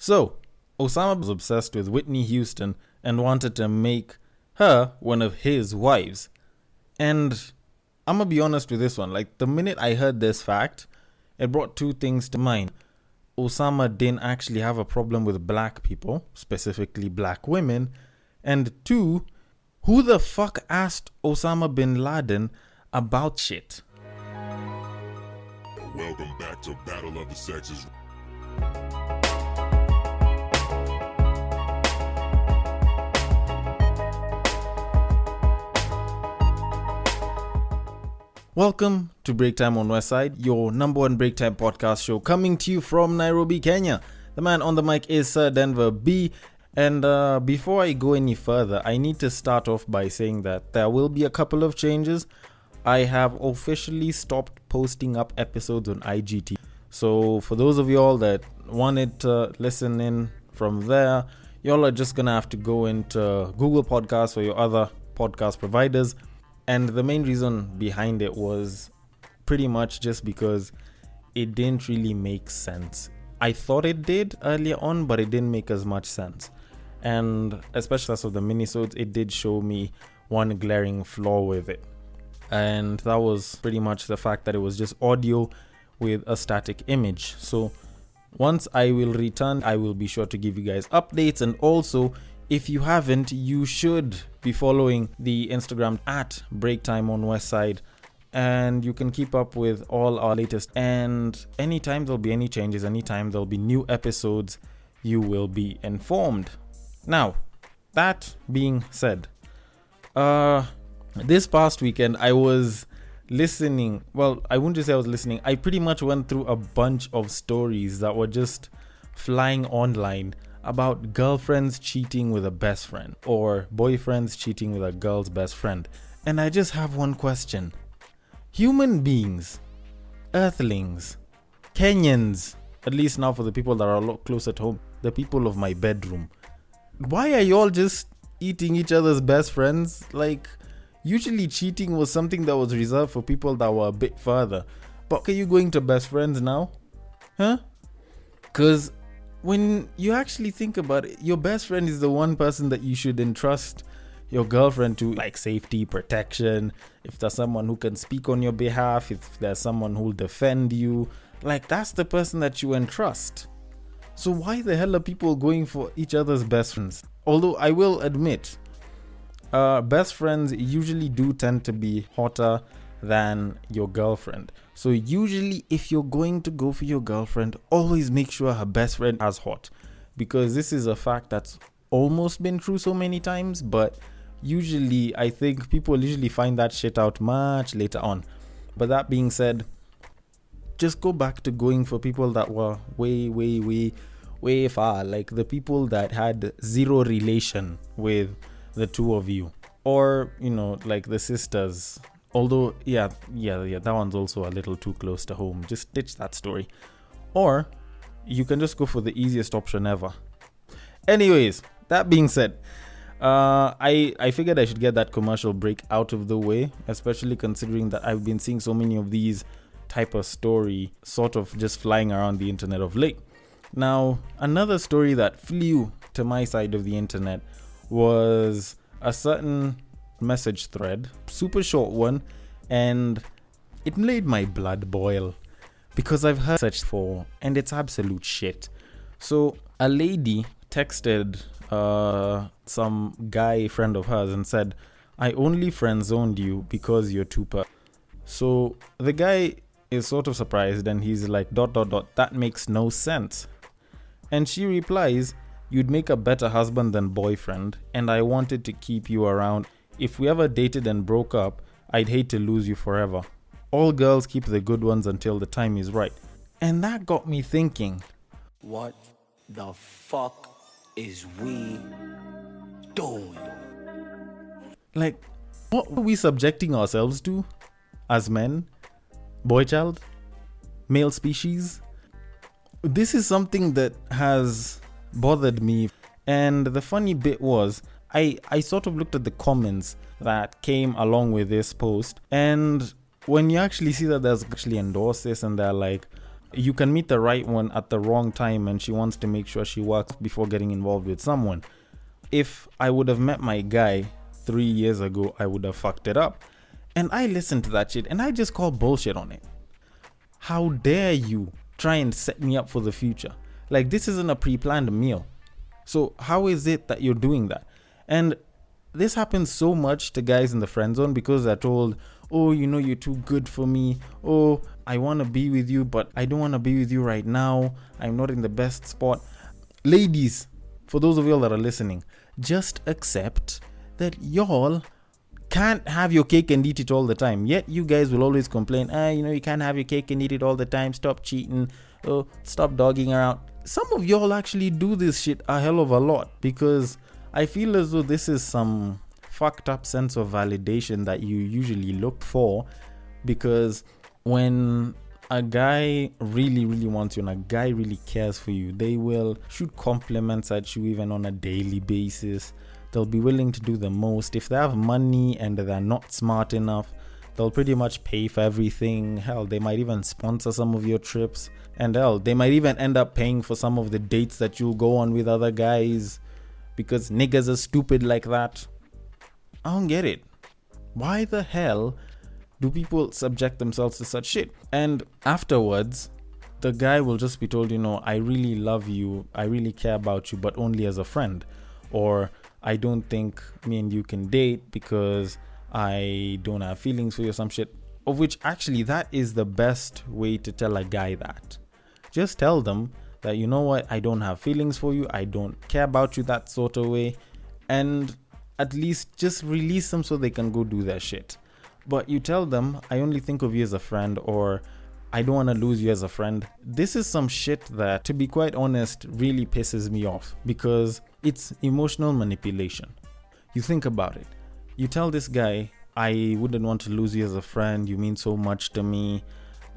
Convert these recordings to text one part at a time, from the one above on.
So, Osama was obsessed with Whitney Houston and wanted to make her one of his wives. And I'm gonna be honest with this one. Like, the minute I heard this fact, it brought two things to mind. Osama didn't actually have a problem with black people, specifically black women. And two, who the fuck asked Osama bin Laden about shit? Welcome back to Battle of the Sexes. Welcome to Break Time on Westside, your number one break time podcast show, coming to you from Nairobi, Kenya. The man on the mic is Sir Denver B. And before I go any further, I need to start off by saying that there will be a couple of changes. I have officially stopped posting up episodes on IGT. So for those of y'all that wanted to listen in from there, y'all are just going to have to go into Google Podcasts or your other podcast providers. And the main reason behind it was pretty much just because it didn't really make sense. I thought it did earlier on, but it didn't make as much sense. And especially as of the minisodes, it did show me one glaring flaw with it. And that was pretty much the fact that it was just audio with a static image. So once I will return, I will be sure to give you guys updates. And also, if you haven't, you should be following the Instagram at Breaktime on Westside, and you can keep up with all our latest. And anytime there'll be any changes, anytime there'll be new episodes, you will be informed. Now, that being said, this past weekend I was listening. Well, I wouldn't just say I was listening. I pretty much went through a bunch of stories that were just flying online about girlfriends cheating with a best friend or boyfriends cheating with a girl's best friend. And I just have one question. Human beings, earthlings, Kenyans, at least now for the people that are a lot closer to home, the people of my bedroom, why are y'all just eating each other's best friends? Like, usually cheating was something that was reserved for people that were a bit further. But are you going to best friends now? Huh? Because when you actually think about it, your best friend is the one person that you should entrust your girlfriend to, like safety, protection. If there's someone who can speak on your behalf, if there's someone who'll defend you, like that's the person that you entrust. So why the hell are people going for each other's best friends? Although I will admit, best friends usually do tend to be hotter than your girlfriend. So usually if you're going to go for your girlfriend, always make sure her best friend is hot, because this is a fact that's almost been true so many times. But usually I think people usually find that shit out much later on. But that being said, just go back to going for people that were way far, like the people that had zero relation with the two of you, or like the sisters. Although yeah, that one's also a little too close to home. Just ditch that story. Or you can just go for the easiest option ever. Anyways, that being said, I figured I should get that commercial break out of the way, especially considering that I've been seeing so many of these type of story sort of just flying around the internet of late. Now, another story that flew to my side of the internet was a certain message thread, super short one, and it made my blood boil because I've heard such before and it's absolute shit. So a lady texted some guy friend of hers and said, "I only friend zoned you because you're too per." So the guy is sort of surprised and he's like ... that makes no sense. And she replies, "You'd make a better husband than boyfriend, and I wanted to keep you around. If we ever dated and broke up, I'd hate to lose you forever. All girls keep the good ones until the time is right." And that got me thinking, what the fuck is we doing? Like, what are we subjecting ourselves to as men, boy child, male species? This is something that has bothered me. And the funny bit was, I sort of looked at the comments that came along with this post, and when you actually see that there's actually endorsed this and they're like, You can meet the right one at the wrong time and she wants to make sure she works before getting involved with someone. If I would have met my guy 3 years ago, I would have fucked it up. And I listened to that shit and I just call bullshit on it. How dare you try and set me up for the future? Like, this isn't a pre-planned meal. So how is it that you're doing that? And this happens so much to guys in the friend zone because they're told, oh, you know, you're too good for me. Oh, I want to be with you, but I don't want to be with you right now. I'm not in the best spot. Ladies, for those of y'all that are listening, just accept that y'all can't have your cake and eat it all the time. Yet you guys will always complain, you know, you can't have your cake and eat it all the time. Stop cheating. Oh, stop dogging around. Some of y'all actually do this shit a hell of a lot, because I feel as though this is some fucked up sense of validation that you usually look for, because when a guy really, really wants you and a guy really cares for you, they will shoot compliments at you even on a daily basis. They'll be willing to do the most. If they have money and they're not smart enough, they'll pretty much pay for everything. Hell, they might even sponsor some of your trips. And hell, they might even end up paying for some of the dates that you'll go on with other guys, because niggas are stupid like that. I don't get it. Why the hell do people subject themselves to such shit? And afterwards, the guy will just be told, you know, I really love you, I really care about you, but only as a friend. Or I don't think me and you can date because I don't have feelings for you or some shit. Of which actually that is the best way to tell a guy that. Just tell them that, you know what, I don't have feelings for you, I don't care about you that sort of way, and at least just release them so they can go do their shit. But you tell them, I only think of you as a friend, or I don't want to lose you as a friend. This is some shit that, to be quite honest, really pisses me off, because it's emotional manipulation. You think about it. You tell this guy, I wouldn't want to lose you as a friend, you mean so much to me,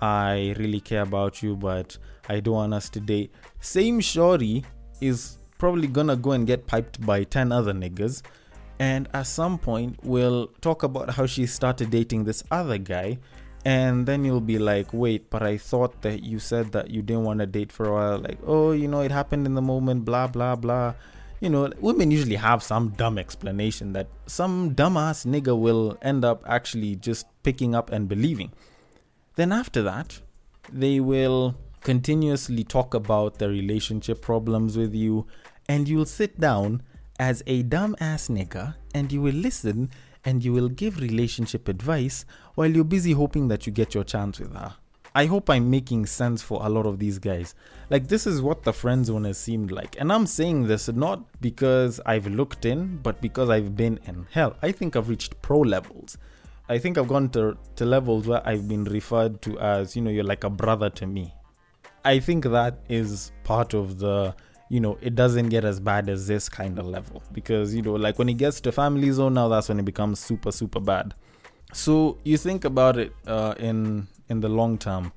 I really care about you, but I don't want us to date. Same shorty is probably gonna go and get piped by 10 other niggas, and at some point we'll talk about how she started dating this other guy, and then you'll be like, wait, but I thought that you said that you didn't want to date for a while. Like, oh, you know, it happened in the moment, blah blah blah. You know, women usually have some dumb explanation that some dumbass nigga will end up actually just picking up and believing. Then after that, they will continuously talk about their relationship problems with you, and you'll sit down as a dumbass nigga and you will listen and you will give relationship advice while you're busy hoping that you get your chance with her. I hope I'm making sense for a lot of these guys. Like, this is what the friend zone has seemed like. And I'm saying this not because I've looked in, but because I've been in. Hell, I think I've reached pro levels. I think I've gone to levels where I've been referred to as, you know, you're like a brother to me. I think that is part of the, you know, it doesn't get as bad as this kind of level. Because, you know, like when it gets to family zone, now that's when it becomes super, super bad. So you think about it in the long term,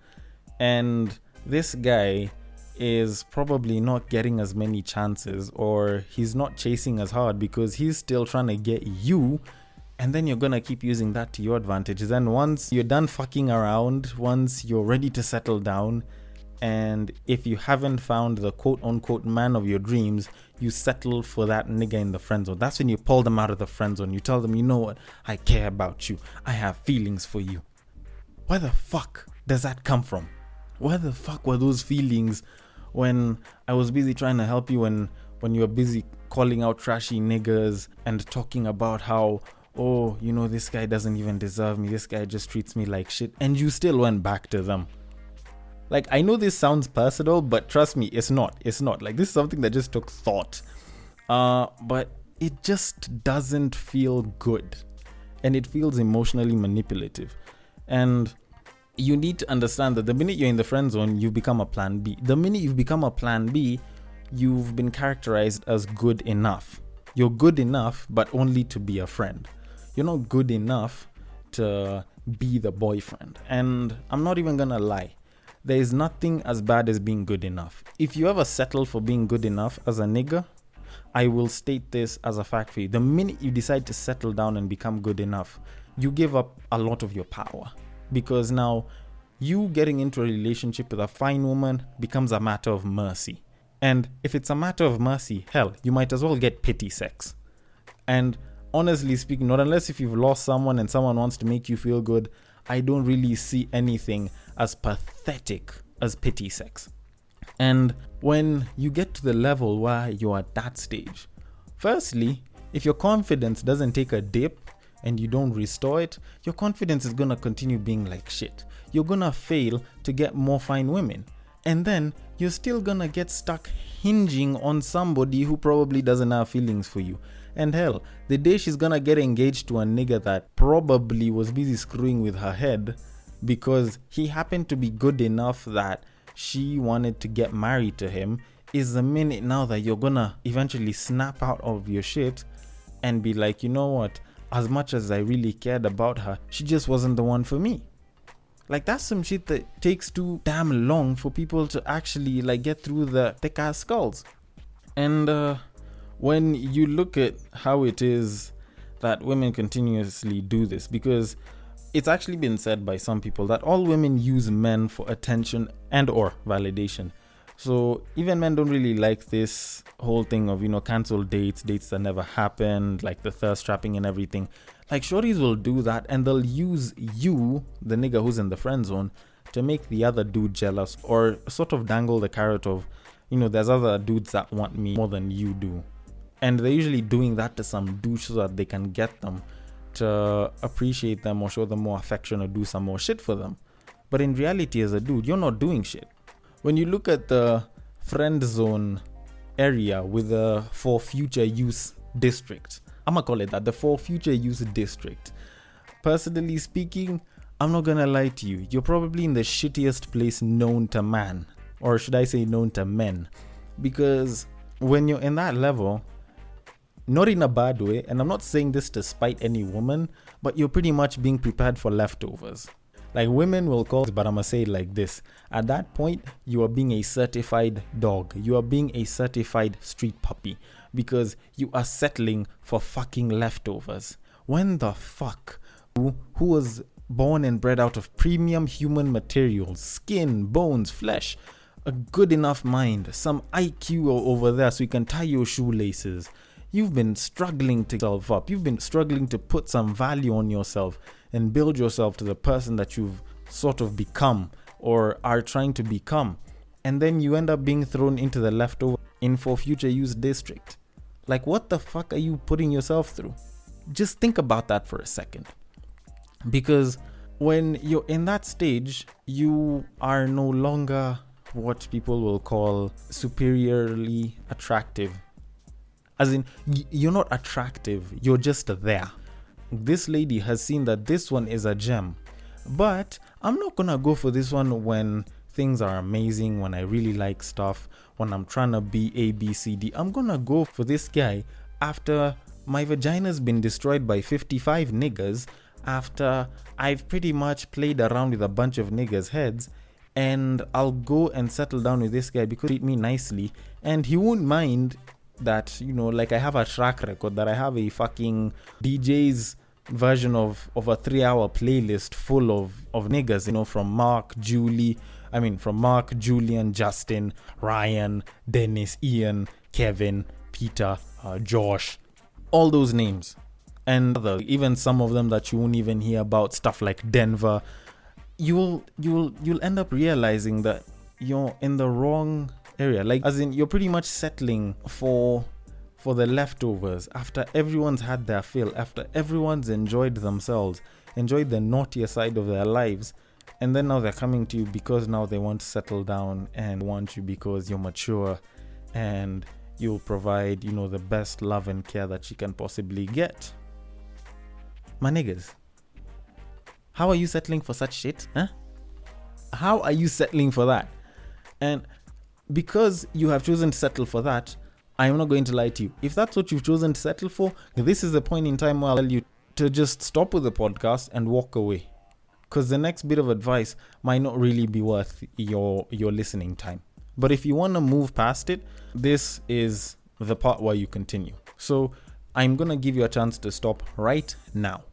and this guy is probably not getting as many chances, or he's not chasing as hard because he's still trying to get you, and then you're gonna keep using that to your advantage. Then once you're done fucking around, once you're ready to settle down, and if you haven't found the quote-unquote man of your dreams, you settle for that nigga in the friend zone. That's when you pull them out of the friend zone. You tell them, you know what, I care about you, I have feelings for you. Where the fuck does that come from? Where the fuck were those feelings when I was busy trying to help you, when you were busy calling out trashy niggas and talking about how, oh, you know, this guy doesn't even deserve me, this guy just treats me like shit, and you still went back to them? Like, I know this sounds personal, but trust me, it's not. Like, this is something that just took thought. But it just doesn't feel good. And it feels emotionally manipulative. And you need to understand that the minute you're in the friend zone, you become a plan B. The minute you've become a plan B, you've been characterized as good enough. You're good enough, but only to be a friend. You're not good enough to be the boyfriend. And I'm not even gonna lie. There is nothing as bad as being good enough. If you ever settle for being good enough as a nigga, I will state this as a fact for you. The minute you decide to settle down and become good enough, you give up a lot of your power. Because now You getting into a relationship with a fine woman becomes a matter of mercy. And if it's a matter of mercy, hell, you might as well get pity sex. And honestly speaking, not unless if you've lost someone and someone wants to make you feel good, I don't really see anything as pathetic as pity sex. And when you get to the level where you're at that stage, firstly, if your confidence doesn't take a dip and you don't restore it, your confidence is going to continue being like shit. You're going to fail to get more fine women. And then you're still going to get stuck hinging on somebody who probably doesn't have feelings for you. And hell, the day she's going to get engaged to a nigga that probably was busy screwing with her head because he happened to be good enough that she wanted to get married to him, is the minute now that you're going to eventually snap out of your shit and be like, you know what? As much as I really cared about her, she just wasn't the one for me. Like, that's some shit that takes too damn long for people to actually like get through the thick ass skulls. And when you look at how it is that women continuously do this, because it's actually been said by some people that all women use men for attention and or validation. So even men don't really like this whole thing of, cancel dates that never happened, like the thirst trapping and everything. Like, shorties will do that and they'll use you, the nigga who's in the friend zone, to make the other dude jealous, or sort of dangle the carrot of, there's other dudes that want me more than you do. And they're usually doing that to some douche so that they can get them to appreciate them or show them more affection or do some more shit for them. But in reality, as a dude, you're not doing shit. When you look at the friend zone area with the for future use district, I'm gonna call it that, the for future use district. Personally speaking, I'm not gonna lie to you, you're probably in the shittiest place known to man, or should I say known to men, because when you're in that level, not in a bad way, and I'm not saying this to spite any woman, but you're pretty much being prepared for leftovers. Like, women will call, but I'm gonna say it like this. At that point, you are being a certified dog. You are being a certified street puppy because you are settling for fucking leftovers. When the fuck, who was born and bred out of premium human materials, skin, bones, flesh, a good enough mind, some IQ over there so you can tie your shoelaces. You've been struggling to yourself up. You've been struggling to put some value on yourself and build yourself to the person that you've sort of become or are trying to become. And then you end up being thrown into the leftover in for future use district. Like, what the fuck are you putting yourself through? Just think about that for a second. Because when you're in that stage, you are no longer what people will call superiorly attractive. As in, you're not attractive, you're just there. This lady has seen that this one is a gem. But I'm not gonna go for this one when things are amazing, when I really like stuff, when I'm trying to be A, B, C, D. I'm gonna go for this guy after my vagina's been destroyed by 55 niggas, after I've pretty much played around with a bunch of niggas' heads, and I'll go and settle down with this guy because he treat me nicely, and he won't mind that, like I have a track record, that I have a fucking DJ's version of a 3-hour playlist full of niggas, from Mark, Julian, Justin, Ryan, Dennis, Ian, Kevin, Peter, Josh, all those names. And even some of them that you won't even hear about, stuff like Denver. You'll end up realizing that you're in the wrong area. Like, as in, you're pretty much settling for the leftovers after everyone's had their fill, after everyone's enjoyed themselves, enjoyed the naughtier side of their lives, and then now they're coming to you because now they want to settle down and want you because you're mature and you'll provide, the best love and care that you can possibly get. My niggas, how are you settling for such shit? Huh? How are you settling for that? And because you have chosen to settle for that, I'm not going to lie to you. If that's what you've chosen to settle for, this is the point in time where I'll tell you to just stop with the podcast and walk away. Because the next bit of advice might not really be worth your listening time. But if you want to move past it, this is the part where you continue. So I'm going to give you a chance to stop right now.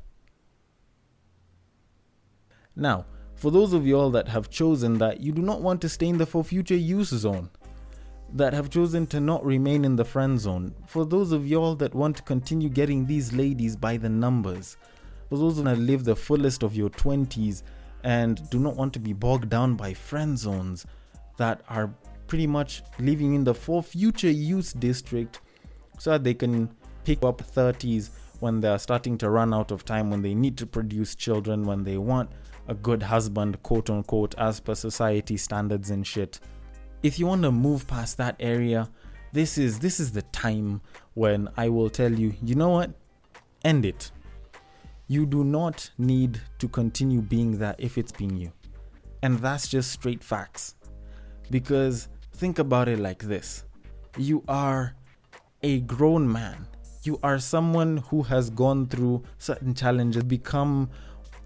Now, For those of y'all that have chosen that you do not want to stay in the for future use zone, that have chosen to not remain in the friend zone, for those of y'all that want to continue getting these ladies by the numbers, for those who want to live the fullest of your 20s and do not want to be bogged down by friend zones that are pretty much living in the for future use district so that they can pick up 30s when they're starting to run out of time, when they need to produce children, when they want a good husband, quote unquote, as per society standards and shit. If you want to move past that area, this is the time when I will tell you, you know what? End it. You do not need to continue being that if it's been you. And that's just straight facts. Because think about it like this. You are a grown man. You are someone who has gone through certain challenges, become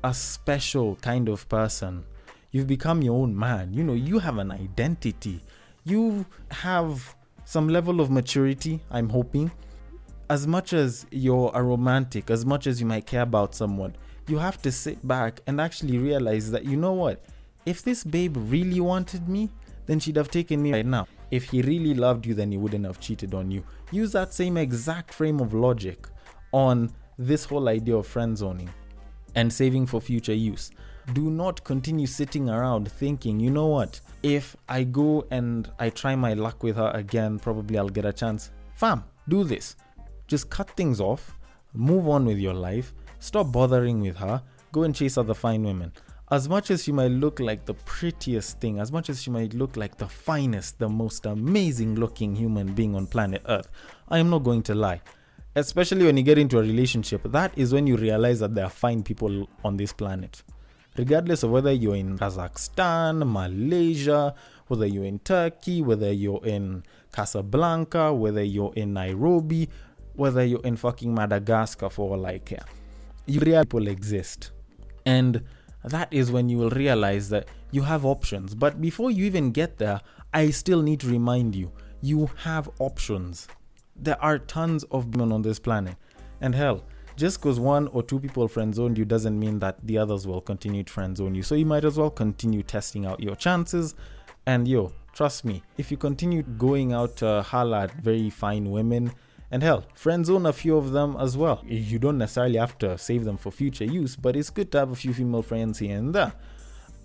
a special kind of person. You've become your own man. You have an identity. You have some level of maturity, I'm hoping. As much as you're a romantic, as much as you might care about someone, you have to sit back and actually realize that, you know what? If this babe really wanted me, then she'd have taken me right now. If he really loved you, then he wouldn't have cheated on you. Use that same exact frame of logic on this whole idea of friend zoning and saving for future use. Do not continue sitting around thinking, you know what? If I go and I try my luck with her again, probably I'll get a chance. Fam, do this. Just cut things off, move on with your life, stop bothering with her, go and chase other fine women. As much as she might look like the prettiest thing, as much as she might look like the finest, the most amazing looking human being on planet Earth, I am not going to lie. Especially when you get into a relationship, that is when you realize that there are fine people on this planet. Regardless of whether you're in Kazakhstan, Malaysia, whether you're in Turkey, whether you're in Casablanca, whether you're in Nairobi, whether you're in fucking Madagascar, for all I care. Real people exist. And that is when you will realize that you have options. But before you even get there, I still need to remind you, you have options. There are tons of women on this planet. And hell, just because one or two people friend-zoned you doesn't mean that the others will continue to friend-zone you. So you might as well continue testing out your chances. And trust me, if you continue going out to holla at very fine women, and hell, friend zone a few of them as well. You don't necessarily have to save them for future use, but it's good to have a few female friends here and there.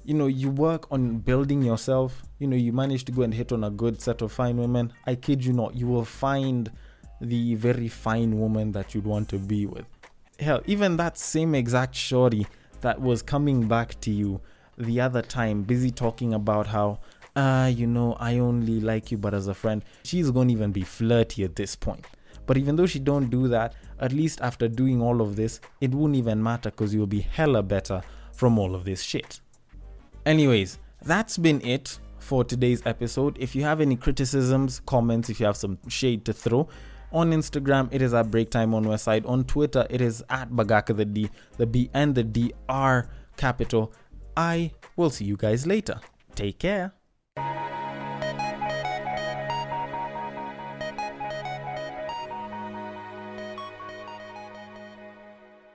You work on building yourself. You manage to go and hit on a good set of fine women. I kid you not, you will find the very fine woman that you'd want to be with. Hell, even that same exact shorty that was coming back to you the other time, busy talking about how, I only like you but as a friend. She's going to even be flirty at this point. But even though she don't do that, at least after doing all of this, it won't even matter because you'll be hella better from all of this shit. Anyways, that's been it for today's episode. If you have any criticisms, comments, if you have some shade to throw, on Instagram, it is at Breaktime on Westside. On Twitter, it is at Bagaka the D. The B and the D are capital. I will see you guys later. Take care.